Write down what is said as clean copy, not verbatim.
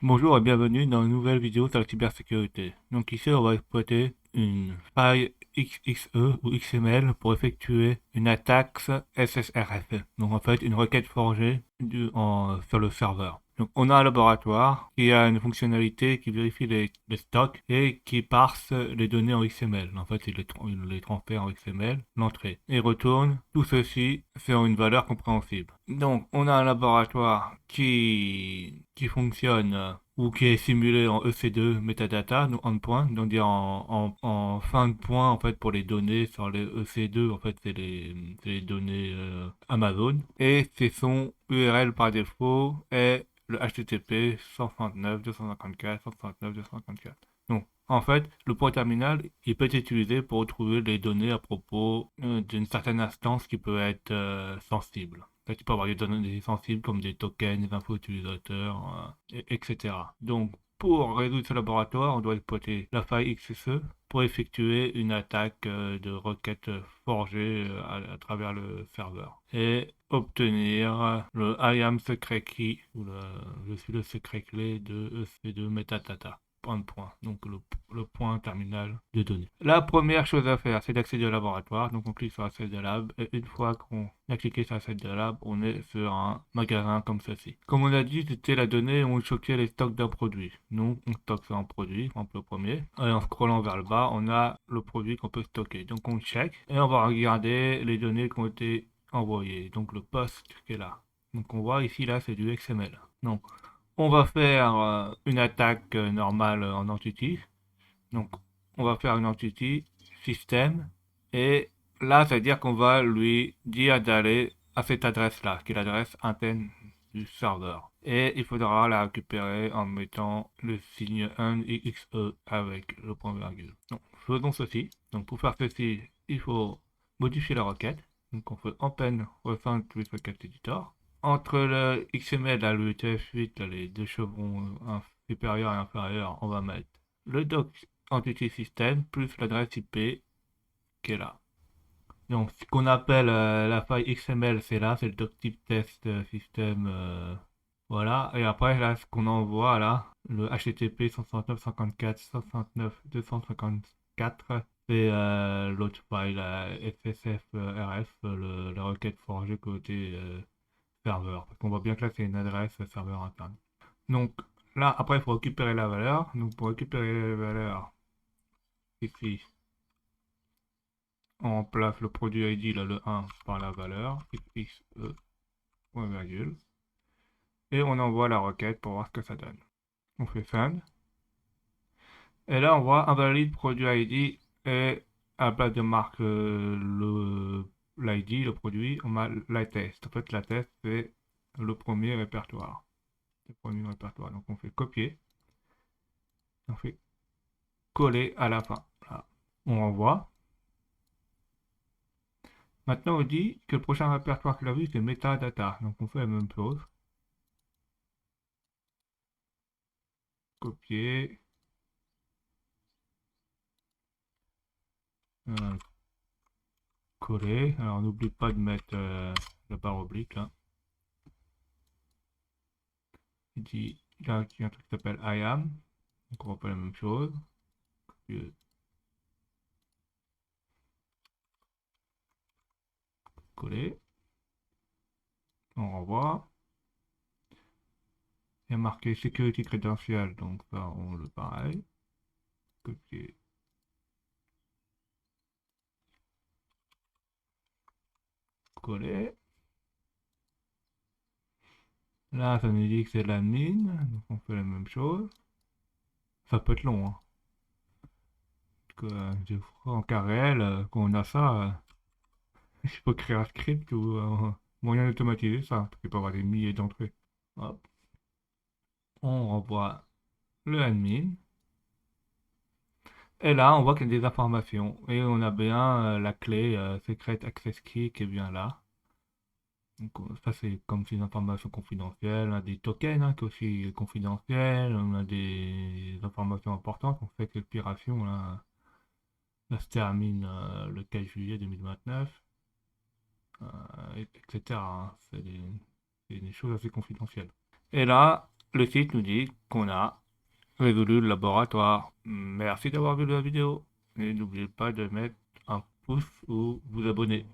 Bonjour et bienvenue dans une nouvelle vidéo sur la cybersécurité. Donc ici on va exploiter une faille XXE ou XML pour effectuer une attaque SSRF. Donc en fait une requête forgée sur le serveur. Donc on a un laboratoire qui a une fonctionnalité qui vérifie les stocks et qui parse les données en XML. En fait il les transfère en XML, l'entrée, et retourne tout ceci sur une valeur compréhensible. Donc on a un laboratoire qui fonctionne ou qui est simulé en EC2 metadata, donc endpoint, donc dire en fin de point en fait pour les données sur les EC2 en fait c'est les données Amazon et c'est son URL par défaut est le HTTP 169 254 169 254. Donc en fait, le port terminal, il peut être utilisé pour retrouver les données à propos d'une certaine instance qui peut être sensible. Là, tu peux avoir des données sensibles comme des tokens, des infos utilisateurs, etc. Donc, pour résoudre ce laboratoire, on doit exploiter la faille XSE pour effectuer une attaque de requête forgée à travers le serveur et obtenir le I am secret key ou je suis le secret clé de EC2 metadata. Point de point, donc le point terminal de données. La première chose à faire, c'est d'accéder au laboratoire. Donc on clique sur Access the Lab et une fois qu'on a cliqué sur Access the Lab, on est sur un magasin comme ceci. Comme on a dit, c'était la donnée où on stockait les stocks d'un produit. Nous, on stocke sur un produit, par exemple le premier. Et en scrollant vers le bas, on a le produit qu'on peut stocker. Donc on check et on va regarder les données qui ont été envoyées. Donc le post qui est là. Donc on voit ici, là, c'est du XML. Donc on va faire une attaque normale en entity. Donc, on va faire une entity système et là, c'est-à-dire qu'on va lui dire d'aller à cette adresse-là, qui est l'adresse interne du serveur. Et il faudra la récupérer en mettant le signe 1xe avec le point virgule. Donc, faisons ceci. Donc, pour faire ceci, il faut modifier la requête. Donc, on fait open recent with request editor. Entre le XML et le UTF-8, les deux chevrons supérieurs et inférieurs, on va mettre le doc entity system plus l'adresse IP qui est là. Donc, ce qu'on appelle la faille XML, c'est là, c'est le doc type test system. Voilà. Et après, là, ce qu'on envoie là, le HTTP 169.54, 169.254, c'est l'autre file, FSF-RF, la requête forgée côté serveur. Parce qu'on voit bien que là, c'est une adresse serveur interne. Donc, là, après, il faut récupérer la valeur. Donc, pour récupérer la valeur, ici, on remplace le produit ID, là, le 1, par la valeur, xe, point virgule, et on envoie la requête pour voir ce que ça donne. On fait send, et là on voit invalide produit ID, et à la place de marque l'ID, le produit, on a la test. En fait, la test, c'est le premier répertoire. Le premier répertoire. Donc on fait copier, on fait coller à la fin. Voilà. On envoie. Maintenant, on dit que le prochain répertoire qu'il a vu, c'est metadata. Donc on fait la même chose. Copier. euh, Coller. Alors n'oublie pas de mettre la barre oblique là. Il dit, il y a un truc qui s'appelle I am. Donc on va faire la même chose. Coller. On renvoie. Il y a marqué Security Credential. Donc ça, on le pareil. Copier. Coller. Là, ça nous dit que c'est l'admin. Donc on fait la même chose. Ça peut être long, hein. Des fois, en cas réel, quand on a ça, il faut créer un script ou un moyen d'automatiser ça, parce qu'il peut y avoir des milliers d'entrées. Hop. On renvoie le admin. Et là, on voit qu'il y a des informations. Et on a bien la clé Secret Access Key qui est bien là. Donc, ça, c'est comme c'est une information confidentielle. On a des tokens qui sont aussi confidentiels. On a des informations importantes. On sait que l'expiration, là, se termine le 4 juillet 2029. Etc., hein. C'est des choses assez confidentielles. Et là, Le site nous dit qu'on a résolu le laboratoire. Merci d'avoir vu la vidéo et n'oubliez pas de mettre un pouce ou vous abonner.